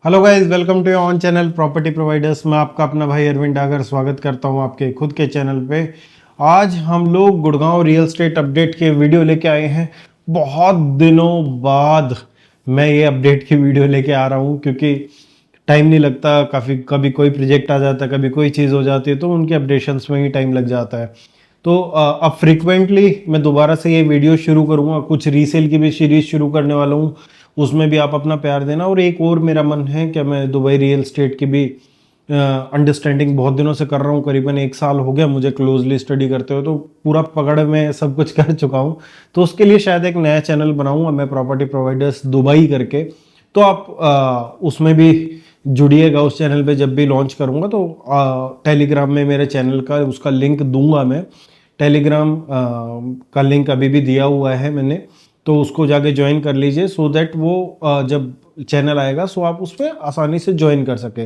Hello guys, welcome to on channel property providers. मैं आपका अपना भाई अरविंद डागर स्वागत करता हूं आपके खुद के चैनल पे। आज हम लोग गुड़गांव रियल एस्टेट अपडेट के वीडियो लेके आए हैं। बहुत दिनों बाद मैं ये अपडेट की वीडियो लेके आ रहा हूं क्योंकि टाइम नहीं लगता। काफ़ी कभी कोई प्रोजेक्ट आ जाता है, कभी कोई चीज़ हो जाती है, तो उनके अपडेशंस में ही टाइम लग जाता है। तो अब फ्रीक्वेंटली मैं दोबारा से ये वीडियो शुरू करूँगा। कुछ रीसेल की भी सीरीज शुरू करने वाला हूँ, उसमें भी आप अपना प्यार देना। और एक और मेरा मन है कि मैं दुबई रियल एस्टेट की भी अंडरस्टैंडिंग बहुत दिनों से कर रहा हूँ। करीबन 1 साल हो गया मुझे क्लोजली स्टडी करते हुए, तो पूरा पकड़ में सब कुछ कर चुका हूँ। तो उसके लिए शायद एक नया चैनल बनाऊंगा मैं, प्रॉपर्टी प्रोवाइडर्स दुबई करके। तो आप उसमें भी जुड़िएगा। उस चैनल पे जब भी लॉन्च करूंगा तो टेलीग्राम में मेरे चैनल का उसका लिंक दूंगा मैं। टेलीग्राम का लिंक अभी भी दिया हुआ है मैंने, तो उसको जाके ज्वाइन कर लीजिए सो दैट वो जब चैनल आएगा सो आप उस पर आसानी से ज्वाइन कर सके।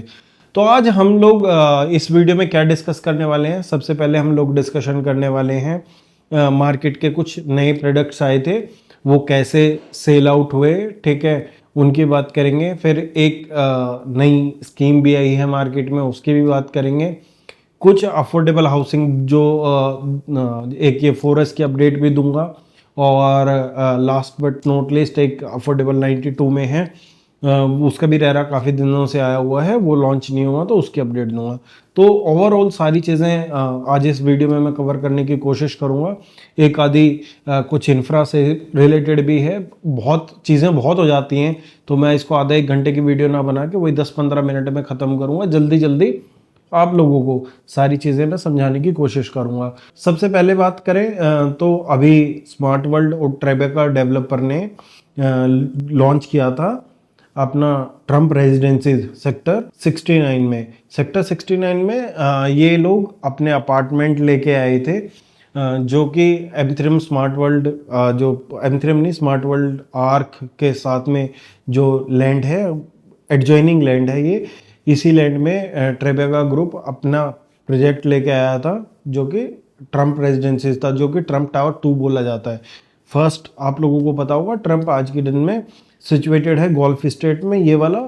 तो आज हम लोग इस वीडियो में क्या डिस्कस करने वाले हैं। सबसे पहले हम लोग डिस्कशन करने वाले हैं मार्केट के कुछ नए प्रोडक्ट्स आए थे, वो कैसे सेल आउट हुए, ठीक है, उनकी बात करेंगे। फिर एक नई स्कीम भी आई है मार्केट में, उसकी भी बात करेंगे। कुछ अफोर्डेबल हाउसिंग जो एक ये फोरस की अपडेट भी दूंगा। और लास्ट बट नॉट लिस्ट एक अफोर्डेबल 92 में है, उसका भी रेरा काफ़ी दिनों से आया हुआ है, वो लॉन्च नहीं हुआ, तो उसकी अपडेट दूंगा। तो ओवरऑल सारी चीज़ें आज इस वीडियो में मैं कवर करने की कोशिश करूंगा। एक आधी कुछ इंफ्रा से रिलेटेड भी है। बहुत चीज़ें बहुत हो जाती हैं, तो मैं इसको आधा 1 घंटे की वीडियो ना बना के वही 10-15 मिनट में ख़त्म करूंगा। जल्दी जल्दी आप लोगों को सारी चीज़ें मैं समझाने की कोशिश करूंगा। सबसे पहले बात करें तो अभी स्मार्ट वर्ल्ड और ट्रेबेका डेवलपर ने लॉन्च किया था अपना ट्रम्प रेजिडेंसीज सेक्टर 69 में। सेक्टर 69 में ये लोग अपने अपार्टमेंट लेके आए थे, जो कि एमथ्रिम स्मार्ट वर्ल्ड, जो एमथ्रिम नहीं, स्मार्ट वर्ल्ड आर्क के साथ में जो लैंड है, एडजॉइनिंग लैंड है ये। इसी लैंड में ट्रेबेका ग्रुप अपना प्रोजेक्ट लेके आया था, जो कि ट्रम्प रेजिडेंसीज था, जो कि ट्रम्प टावर 2 बोला जाता है। फर्स्ट आप लोगों को पता होगा, ट्रम्प आज के दिन में सिचुएटेड है गोल्फ स्टेट में। ये वाला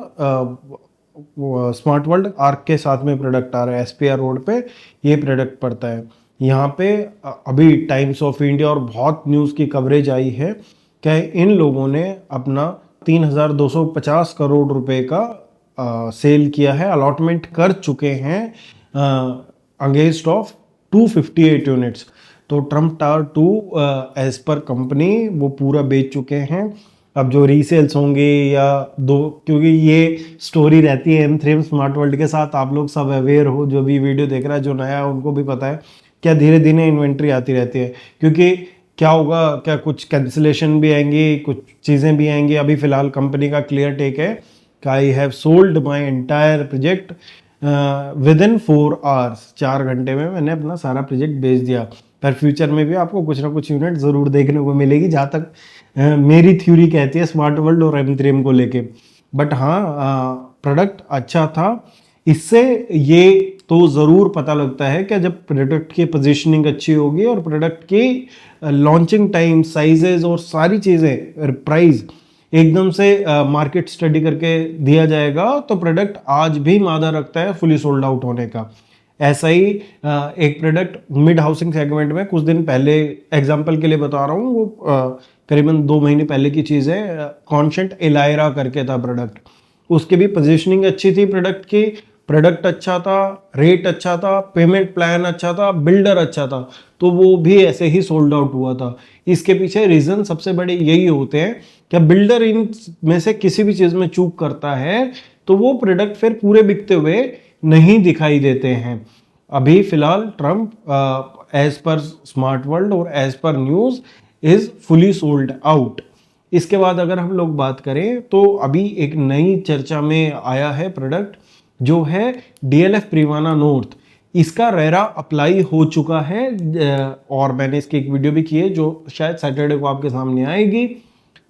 स्मार्ट वर्ल्ड आर्क के साथ में प्रोडक्ट आ रहा है, एसपीआर रोड पे ये प्रोडक्ट पड़ता है। यहाँ पे अभी टाइम्स ऑफ इंडिया और बहुत न्यूज़ की कवरेज आई है कि इन लोगों ने अपना 3,250 करोड़ रुपए का सेल किया है, अलॉटमेंट कर चुके हैं अगेंस्ट ऑफ 258 यूनिट्स। तो Trump Tower 2 as per company वो पूरा बेच चुके हैं। अब जो रीसेल्स होंगे या दो, क्योंकि ये स्टोरी रहती है एम3 स्मार्ट वर्ल्ड के साथ, आप लोग सब अवेयर हो, जो भी वीडियो देख रहा है, जो नया है उनको भी पता है क्या धीरे धीरे इन्वेंट्री आती रहती है। क्योंकि क्या होगा, क्या कुछ कैंसिलेशन भी आएंगी, कुछ चीज़ें भी आएंगी। अभी फिलहाल कंपनी का क्लियर टेक है कि I have sold my entire project with in 4 hours. 4 घंटे में मैंने अपना सारा प्रोजेक्ट बेच दिया। पर फ्यूचर में भी आपको कुछ ना कुछ यूनिट ज़रूर देखने को मिलेगी, जहाँ तक मेरी थ्योरी कहती है स्मार्ट वर्ल्ड और एम3 को लेके। बट हाँ, प्रोडक्ट अच्छा था। इससे ये तो ज़रूर पता लगता है कि जब प्रोडक्ट की पोजीशनिंग अच्छी होगी और प्रोडक्ट की लॉन्चिंग टाइम, साइजेस और सारी चीज़ें, प्राइस एकदम से मार्केट स्टडी करके दिया जाएगा, तो प्रोडक्ट आज भी मादा रखता है फुली सोल्ड आउट होने का। ऐसा ही एक प्रोडक्ट मिड हाउसिंग सेगमेंट में कुछ दिन पहले, एग्जांपल के लिए बता रहा हूँ, वो करीबन 2 महीने पहले की चीज़ है। कॉन्शेंट एलायरा करके था प्रोडक्ट, उसकी भी पोजीशनिंग अच्छी थी प्रोडक्ट की, प्रोडक्ट अच्छा था, रेट अच्छा था, पेमेंट प्लान अच्छा था, बिल्डर अच्छा था, तो वो भी ऐसे ही सोल्ड आउट हुआ था। इसके पीछे रीज़न सबसे बड़े यही होते हैं कि बिल्डर इन में से किसी भी चीज़ में चूक करता है तो वो प्रोडक्ट फिर पूरे बिकते हुए नहीं दिखाई देते हैं। अभी फिलहाल ट्रम्प एज पर स्मार्ट वर्ल्ड और एज पर news is fully sold out. इसके बाद अगर हम लोग बात करें तो अभी एक नई चर्चा में आया है प्रोडक्ट, जो है डीएलएफ प्रीवाना नॉर्थ। इसका रेरा अप्लाई हो चुका है और मैंने इसकी एक वीडियो भी की है, जो शायद सैटरडे को आपके सामने आएगी।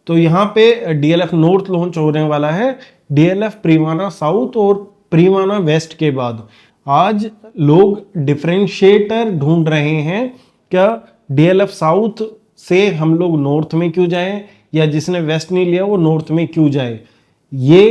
तो यहाँ पे डीएलएफ नॉर्थ लॉन्च होने वाला है। डीएलएफ प्रीवाना साउथ और प्रीवाना वेस्ट के बाद आज लोग डिफरेंशिएटर ढूंढ रहे हैं, क्या डीएलएफ साउथ से हम लोग नॉर्थ में क्यों जाएं, या जिसने वेस्ट नहीं लिया वो नॉर्थ में क्यों जाए। ये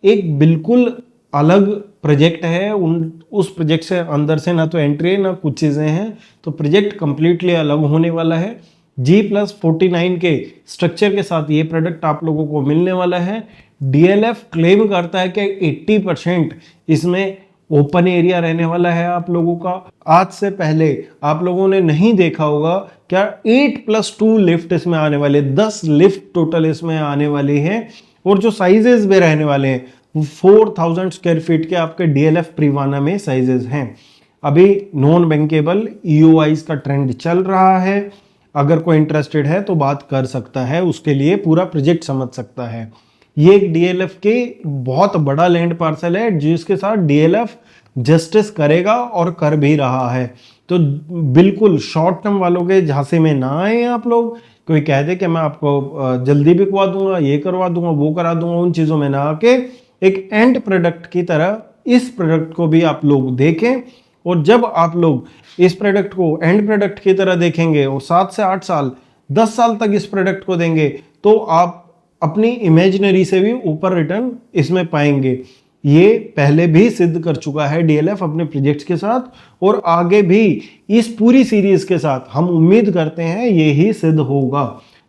एक बिल्कुल अलग प्रोजेक्ट है। उस प्रोजेक्ट से अंदर से ना तो एंट्री है ना कुछ चीज़ें हैं, तो प्रोजेक्ट कंप्लीटली अलग होने वाला है। G+49 के स्ट्रक्चर के साथ ये प्रोडक्ट आप लोगों को मिलने वाला है। DLF क्लेम करता है कि 80% इसमें ओपन एरिया रहने वाला है आप लोगों का। आज से पहले आप लोगों ने नहीं देखा होगा क्या 8+2 लिफ्ट इसमें आने वाले, 10 लिफ्ट टोटल इसमें आने वाली हैं। और जो साइजेस भी रहने वाले हैं 4000 स्क्वायर फीट के आपके DLF प्रीवाना में साइजेस हैं। अभी नॉन बैंकेबल EOIs का ट्रेंड चल रहा है, अगर कोई इंटरेस्टेड है तो बात कर सकता है, उसके लिए पूरा प्रोजेक्ट समझ सकता है। ये एक DLF के बहुत बड़ा लैंड पार्सल है जिसके साथ DLF जस्टिस करेगा और कर भी रहा है। तो बिल्कुल शॉर्ट टर्म वालों के झांसे में ना आए आप लोग। कोई कह दे कि मैं आपको जल्दी बिकवा दूंगा, ये करवा दूंगा, वो करा दूंगा, उन चीज़ों में ना आके एक एंड प्रोडक्ट की तरह इस प्रोडक्ट को भी आप लोग देखें। और जब आप लोग इस प्रोडक्ट को एंड प्रोडक्ट की तरह देखेंगे और 7 से 8 साल 10 साल तक इस प्रोडक्ट को देंगे तो आप अपनी इमेजिनरी से भी ऊपर रिटर्न इसमें पाएंगे। ये पहले भी सिद्ध कर चुका है DLF अपने प्रोजेक्ट्स के साथ, और आगे भी इस पूरी सीरीज के साथ हम उम्मीद करते हैं ये ही सिद्ध होगा।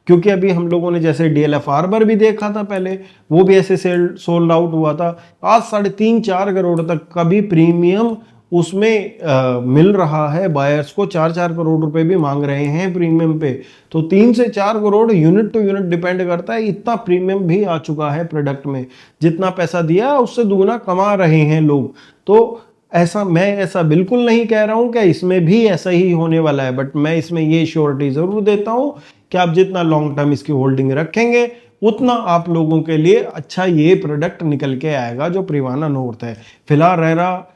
क्योंकि अभी हम लोगों ने जैसे DLF आर्बर भी देखा था पहले, वो भी ऐसे सोल्ड आउट हुआ था। आज 3.5-4 करोड़ तक का भी प्रीमियम उसमें मिल रहा है बायर्स को। 4-4 करोड़ रुपए भी मांग रहे हैं प्रीमियम पे। तो 3 से 4 crore unit to unit depend करता है, इतना प्रीमियम भी आ चुका है प्रोडक्ट में। जितना पैसा दिया उससे दुगना कमा रहे हैं लोग। तो मैं ऐसा बिल्कुल नहीं कह रहा हूं कि इसमें भी ऐसा ही होने वाला है, बट मैं इसमें ये श्योरिटी जरूर देता हूं कि आप जितना लॉन्ग टर्म इसकी होल्डिंग रखेंगे उतना आप लोगों के लिए अच्छा ये प्रोडक्ट निकल के आएगा जो प्रीवाना नॉर्थ है। फिलहाल रेरा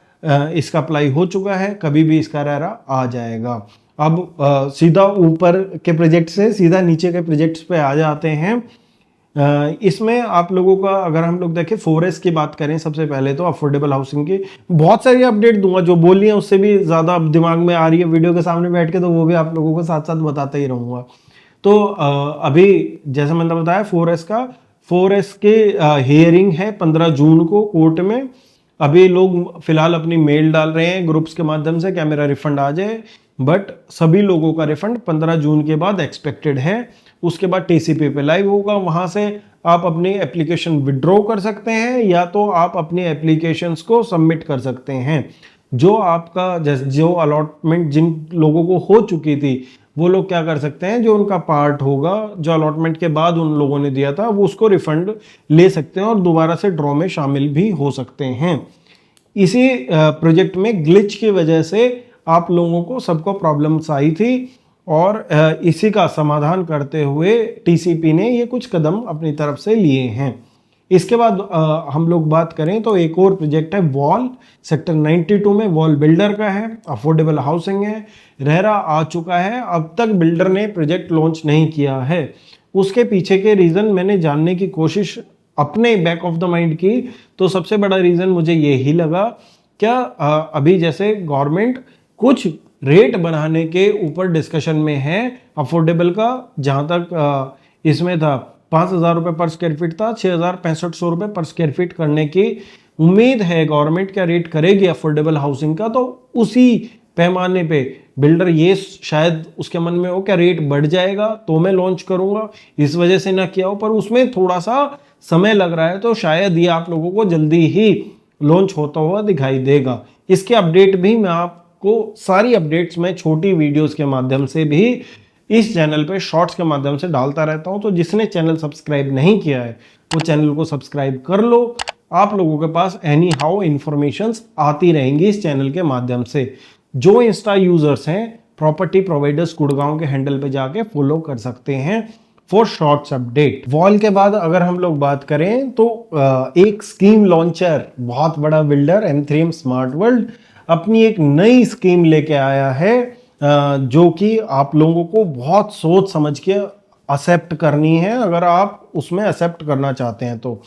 इसका अप्लाई हो चुका है, कभी भी इसका रेरा आ जाएगा। अब सीधा ऊपर के प्रोजेक्ट से सीधा नीचे के प्रोजेक्ट्स पे आ जाते हैं। इसमें आप लोगों का अगर हम लोग देखें 4S की बात करें, सबसे पहले तो अफोर्डेबल हाउसिंग की बहुत सारी अपडेट दूंगा, जो बोली है उससे भी ज़्यादा दिमाग में आ रही है वीडियो के सामने बैठ के, तो वो भी आप लोगों को साथ साथ बताता ही रहूँगा। तो अभी जैसे मैंने बताया 4S के हियरिंग है 15 जून को कोर्ट में। अभी लोग फिलहाल अपनी मेल डाल रहे हैं ग्रुप्स के माध्यम से क्या मेरा रिफंड आ जाए, बट सभी लोगों का रिफंड 15 जून के बाद एक्सपेक्टेड है। उसके बाद TCP पे लाइव होगा, वहां से आप अपनी एप्लीकेशन विड्रॉ कर सकते हैं या तो आप अपनी एप्लीकेशंस को सबमिट कर सकते हैं। जो आपका जो अलॉटमेंट जिन लोगों को हो चुकी थी वो लोग क्या कर सकते हैं, जो उनका पार्ट होगा जो अलॉटमेंट के बाद उन लोगों ने दिया था वो उसको रिफंड ले सकते हैं और दोबारा से ड्रॉ में शामिल भी हो सकते हैं। इसी प्रोजेक्ट में ग्लिच की वजह से आप लोगों को सबको प्रॉब्लम्स आई थी और इसी का समाधान करते हुए TCP ने ये कुछ कदम अपनी तरफ से लिए हैं। इसके बाद हम लोग बात करें तो एक और प्रोजेक्ट है वॉल, सेक्टर 92 में वॉल बिल्डर का है, अफोर्डेबल हाउसिंग है, रेरा आ चुका है। अब तक बिल्डर ने प्रोजेक्ट लॉन्च नहीं किया है। उसके पीछे के रीज़न मैंने जानने की कोशिश अपने बैक ऑफ द माइंड की, तो सबसे बड़ा रीज़न मुझे यही लगा, क्या अभी जैसे गवर्नमेंट कुछ रेट बढ़ाने के ऊपर डिस्कशन में है अफोर्डेबल का। जहाँ तक इसमें था 5,000 रुपये पर स्क्वायर फीट था, 6,6500 रुपये पर स्क्वायर फीट करने की उम्मीद है गवर्नमेंट क्या रेट करेगी अफोर्डेबल हाउसिंग का। तो उसी पैमाने पे बिल्डर ये शायद उसके मन में हो क्या रेट बढ़ जाएगा तो मैं लॉन्च करूंगा, इस वजह से ना किया हो, पर उसमें थोड़ा सा समय लग रहा है तो शायद ये आप लोगों को जल्दी ही लॉन्च होता हुआ दिखाई देगा। इसके अपडेट भी मैं आपको सारी अपडेट्स में छोटी वीडियोस के माध्यम से भी इस चैनल पे शॉर्ट्स के माध्यम से डालता रहता हूं। तो जिसने चैनल सब्सक्राइब नहीं किया है वो चैनल को सब्सक्राइब कर लो। आप लोगों के पास एनी हाउ इन्फॉर्मेशंस आती रहेंगी इस चैनल के माध्यम से। जो इंस्टा यूजर्स हैं प्रॉपर्टी प्रोवाइडर्स गुड़गांव के हैंडल पे जाके फॉलो कर सकते हैं फॉर शॉर्ट्स अपडेट। वॉल के बाद अगर हम लोग बात करें तो एक स्कीम लॉन्चर, बहुत बड़ा बिल्डर M3M स्मार्ट वर्ल्ड अपनी एक नई स्कीम लेके आया है जो कि आप लोगों को बहुत सोच समझ के एक्सेप्ट करनी है अगर आप उसमें एक्सेप्ट करना चाहते हैं। तो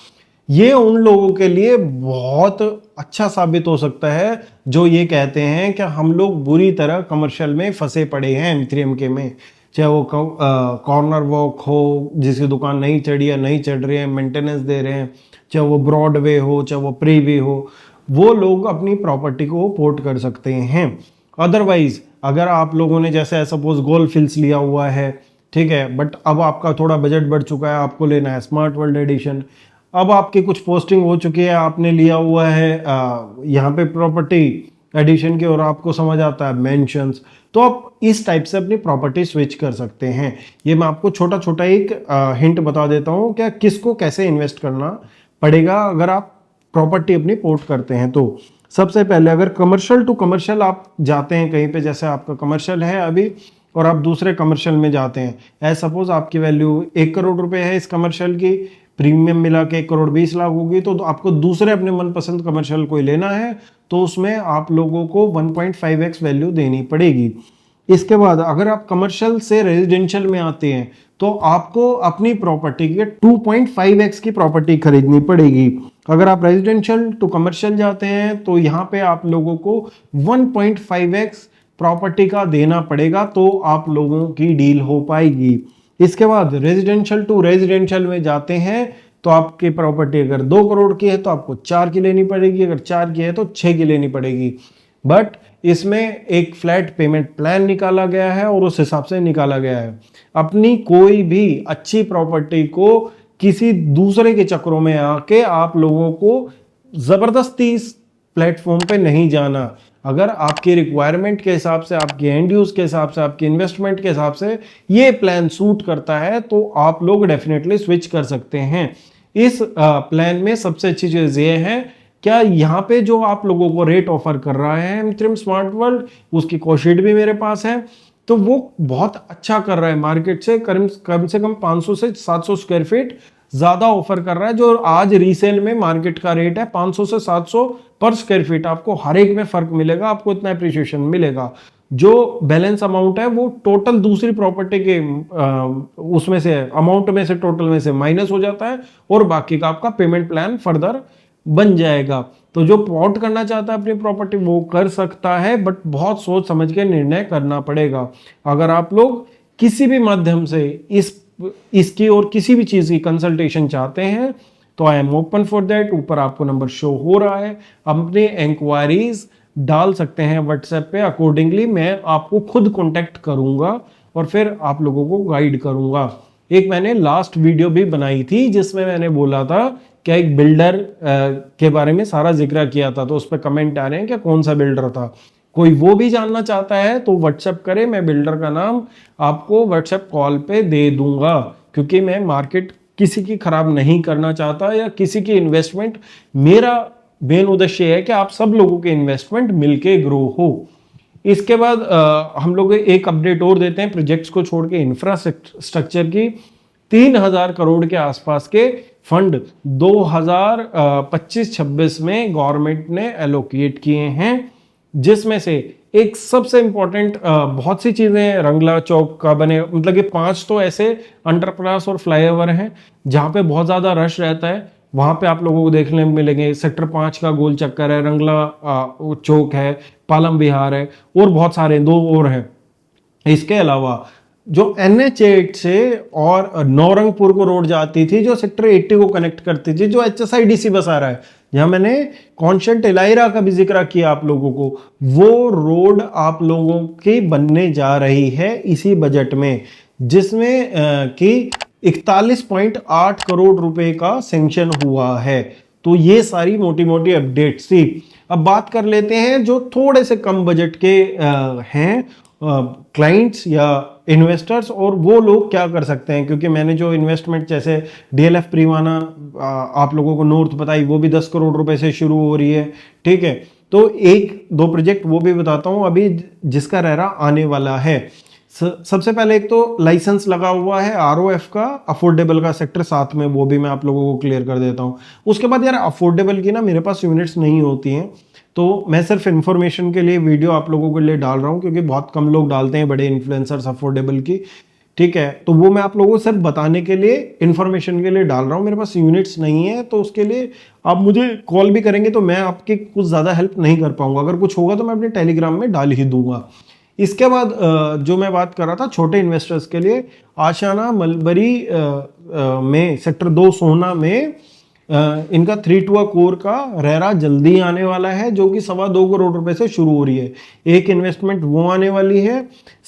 ये उन लोगों के लिए बहुत अच्छा साबित हो सकता है जो ये कहते हैं कि हम लोग बुरी तरह कमर्शियल में फंसे पड़े हैं M3M के में, चाहे वो कॉर्नर वॉक हो जिसकी दुकान नहीं चढ़ी या नहीं चढ़ रही है, मेंटेनेंस दे रहे हैं, चाहे वो ब्रॉडवे हो, चाहे वो प्रीवे हो, वो लोग अपनी प्रॉपर्टी को पोर्ट कर सकते हैं। अदरवाइज अगर आप लोगों ने जैसे सपोज गोल्फ हिल्स लिया हुआ है, ठीक है, बट अब आपका थोड़ा बजट बढ़ चुका है, आपको लेना है स्मार्ट वर्ल्ड एडिशन, अब आपकी कुछ पोस्टिंग हो चुकी है, आपने लिया हुआ है यहाँ पे प्रॉपर्टी एडिशन की, और आपको समझ आता है मेंशंस, तो आप इस टाइप से अपनी प्रॉपर्टी स्विच कर सकते हैं। ये मैं आपको छोटा छोटा एक हिंट बता देता हूँ क्या किसको कैसे इन्वेस्ट करना पड़ेगा अगर आप प्रॉपर्टी अपनी पोर्ट करते हैं। तो सबसे पहले अगर कमर्शियल टू कमर्शियल आप जाते हैं कहीं पे, जैसे आपका कमर्शियल है अभी और आप दूसरे कमर्शियल में जाते हैं, एज सपोज आपकी वैल्यू 1 करोड़ रुपए है इस कमर्शियल की, प्रीमियम मिला के 1 करोड़ 20 लाख होगी, तो आपको दूसरे अपने मनपसंद कमर्शियल कोई लेना है तो उसमें आप लोगों को 1.5x वैल्यू देनी पड़ेगी। इसके बाद अगर आप कमर्शियल से रेजिडेंशियल में आते हैं तो आपको अपनी प्रॉपर्टी के 2.5x की प्रॉपर्टी खरीदनी पड़ेगी। अगर आप रेजिडेंशियल टू कमर्शियल जाते हैं तो यहाँ पे आप लोगों को 1.5x प्रॉपर्टी का देना पड़ेगा, तो आप लोगों की डील हो पाएगी। इसके बाद रेजिडेंशियल टू रेजिडेंशियल में जाते हैं तो आपकी प्रॉपर्टी अगर 2 करोड़ की है तो आपको 4 की लेनी पड़ेगी, अगर 4 की है तो 6 की लेनी पड़ेगी। बट इसमें एक फ्लैट पेमेंट प्लान निकाला गया है और उस हिसाब से निकाला गया है। अपनी कोई भी अच्छी प्रॉपर्टी को किसी दूसरे के चक्रों में आके आप लोगों को जबरदस्ती इस प्लेटफॉर्म पे नहीं जाना। अगर आपकी रिक्वायरमेंट के हिसाब से, आपके एंड यूज के हिसाब से, आपके इन्वेस्टमेंट के हिसाब से ये प्लान सूट करता है तो आप लोग डेफिनेटली स्विच कर सकते हैं। इस प्लान में सबसे अच्छी चीज ये है क्या यहाँ पे जो आप लोगों को रेट ऑफर कर रहा है एमट्रिम स्मार्ट वर्ल्ड, उसकी कॉस्ट भी मेरे पास है, तो वो बहुत अच्छा कर रहा है, मार्केट से कम से कम 500 से 700 स्क्वायर फीट ज्यादा ऑफर कर रहा है। जो आज रीसेल में मार्केट का रेट है 500 से 700 पर स्क्वायर फीट, आपको हर एक में फर्क मिलेगा, आपको इतना एप्रिसिएशन मिलेगा। जो बैलेंस अमाउंट है वो टोटल दूसरी प्रॉपर्टी के उसमें से अमाउंट में से टोटल में से माइनस हो जाता है और बाकी का आपका पेमेंट प्लान फर्दर बन जाएगा। तो जो पोर्ट करना चाहता है अपनी प्रॉपर्टी वो कर सकता है, बट बहुत सोच समझ के निर्णय करना पड़ेगा। अगर आप लोग किसी भी माध्यम से इसकी और किसी भी चीज की कंसल्टेशन चाहते हैं तो I am open for that. ऊपर आपको नंबर शो हो रहा है, अपने इंक्वायरीज डाल सकते हैं व्हाट्सएप पे, अकॉर्डिंगली मैं आपको खुद कांटेक्ट करूंगा और फिर आप लोगों को गाइड करूंगा। एक मैंने लास्ट वीडियो भी बनाई थी जिसमें मैंने बोला था क्या एक बिल्डर के बारे में सारा जिक्र किया था, तो उस पर कमेंट आ रहे हैं क्या कौन सा बिल्डर था। कोई वो भी जानना चाहता है तो व्हाट्सएप करे, मैं बिल्डर का नाम आपको व्हाट्सएप कॉल पे दे दूंगा, क्योंकि मैं मार्केट किसी की खराब नहीं करना चाहता या किसी की इन्वेस्टमेंट, मेरा मेन उद्देश्य है कि आप सब लोगों के इन्वेस्टमेंट मिलके ग्रो हो। इसके बाद हम लोग एक अपडेट और देते हैं प्रोजेक्ट्स को छोड़ के, इंफ्रास्ट्रक्चर की 3000 करोड़ के आसपास के फंड 2025-26 में गवर्नमेंट ने एलोकेट किए हैं, जिसमें से एक सबसे इंपॉर्टेंट बहुत सी चीजें रंगला चौक का बने, मतलब कि 5 तो ऐसे अंडरपास और फ्लाईओवर हैं जहां पे बहुत ज्यादा रश रहता है, वहां पे आप लोगों को देखने मिलेंगे। सेक्टर 5 का गोल चक्कर है, रंगला चौक है, पालम विहार है और बहुत सारे 2 और हैं। इसके अलावा जो NH8 से और नौरंगपुर को रोड जाती थी जो सेक्टर 80 को कनेक्ट करती थी, जो HSIDC बस आ रहा है, जहां मैंने कॉन्शेंट एलाइरा का भी जिक्र किया आप लोगों को, वो रोड आप लोगों की बनने जा रही है इसी बजट में, जिसमें कि 41.8 करोड़ रुपए का सैंक्शन हुआ है। तो ये सारी मोटी मोटी अपडेट्स थी। अब बात कर लेते हैं जो थोड़े से कम बजट के हैं क्लाइंट्स या इन्वेस्टर्स, और वो लोग क्या कर सकते हैं, क्योंकि मैंने जो इन्वेस्टमेंट जैसे DLF प्रीवाना आप लोगों को नॉर्थ बताई, वो भी 10 करोड़ रुपए से शुरू हो रही है, ठीक है। तो 1-2 प्रोजेक्ट वो भी बताता हूं अभी जिसका रेरा आने वाला है। सबसे पहले एक तो लाइसेंस लगा हुआ है ROF का, अफोर्डेबल का सेक्टर 7 में, वो भी मैं आप लोगों को क्लियर कर देता हूं। उसके बाद यार अफोर्डेबल की ना मेरे पास यूनिट्स नहीं होती हैं, तो मैं सिर्फ इन्फॉर्मेशन के लिए वीडियो आप लोगों के लिए डाल रहा हूं, क्योंकि बहुत कम लोग डालते हैं बड़े इन्फ्लुएंसर्स अफोर्डेबल की, ठीक है। तो वो मैं आप लोगों को सिर्फ बताने के लिए, इन्फॉर्मेशन के लिए डाल रहा हूं। मेरे पास यूनिट्स नहीं है, तो उसके लिए आप मुझे कॉल भी करेंगे तो मैं आपकी कुछ ज़्यादा हेल्प नहीं कर पाऊंगा। अगर कुछ होगा तो मैं अपने टेलीग्राम में डाल ही दूंगा। इसके बाद जो मैं बात कर रहा था छोटे इन्वेस्टर्स के लिए, आशियाना मलबरी में सेक्टर 2 सोना में इनका 3 कोर का रेरा जल्दी आने वाला है, जो कि 2.25 करोड़ रुपए से शुरू हो रही है। एक इन्वेस्टमेंट वो आने वाली है।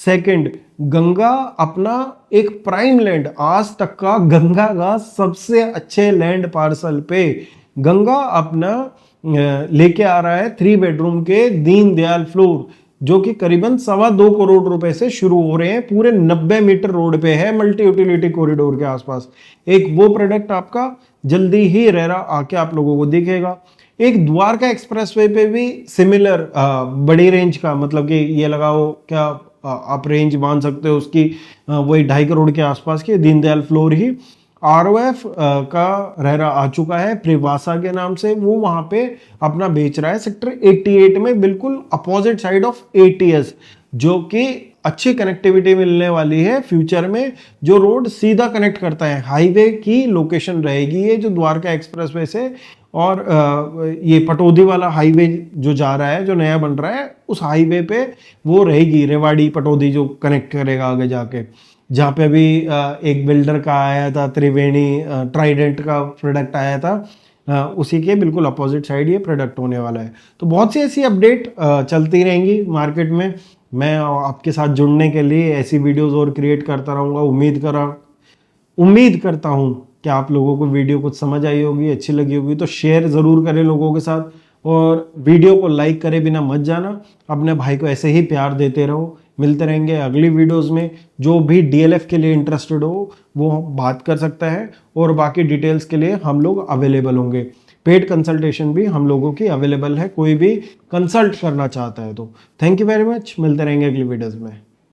सेकंड, गंगा अपना एक प्राइम लैंड, आज तक का गंगा का सबसे अच्छे लैंड पार्सल पे गंगा अपना लेके आ रहा है 3 बेडरूम के दीनदयाल फ्लोर, जो कि करीबन 2.25 करोड़ रुपए से शुरू हो रहे हैं। पूरे 90 मीटर रोड पे है, मल्टी यूटिलिटी कॉरिडोर के आसपास। एक वो प्रोडक्ट आपका जल्दी ही रेरा आके आप लोगों को दिखेगा। एक द्वारका एक्सप्रेसवे पे भी सिमिलर बड़ी रेंज का, मतलब कि ये लगाओ क्या आप रेंज मान सकते हो उसकी, वही 2.5 करोड़ के आसपास की दीनदयाल फ्लोर ही। ROF का रेरा आ चुका है प्रिवासा के नाम से, वो वहां पे अपना बेच रहा है सेक्टर 88 में, बिल्कुल अपोजिट साइड ऑफ ATS, जो कि अच्छी कनेक्टिविटी मिलने वाली है फ्यूचर में। जो रोड सीधा कनेक्ट करता है, हाईवे की लोकेशन रहेगी ये, जो द्वारका एक्सप्रेसवे से और ये पटौदी वाला हाईवे जो जा रहा है, जो नया बन रहा है, उस हाईवे पे वो रहेगी, रेवाड़ी पटौदी जो कनेक्ट करेगा आगे जाके। जहाँ पे अभी एक बिल्डर का आया था, त्रिवेणी ट्राइडेंट का प्रोडक्ट आया था, उसी के बिल्कुल अपोजिट साइड ये प्रोडक्ट होने वाला है। तो बहुत सी ऐसी अपडेट चलती रहेंगी मार्केट में। मैं आपके साथ जुड़ने के लिए ऐसी वीडियोस और क्रिएट करता रहूँगा। उम्मीद करता हूँ कि आप लोगों को वीडियो कुछ समझ आई होगी, अच्छी लगी होगी। तो शेयर ज़रूर करें लोगों के साथ, और वीडियो को लाइक करे बिना मत जाना। अपने भाई को ऐसे ही प्यार देते रहो। मिलते रहेंगे अगली वीडियोस में। जो भी DLF के लिए इंटरेस्टेड हो वो बात कर सकता है, और बाकी डिटेल्स के लिए हम लोग अवेलेबल होंगे। पेड कंसल्टेशन भी हम लोगों की अवेलेबल है, कोई भी कंसल्ट करना चाहता है तो। थैंक यू वेरी मच, मिलते रहेंगे अगली वीडियोस में।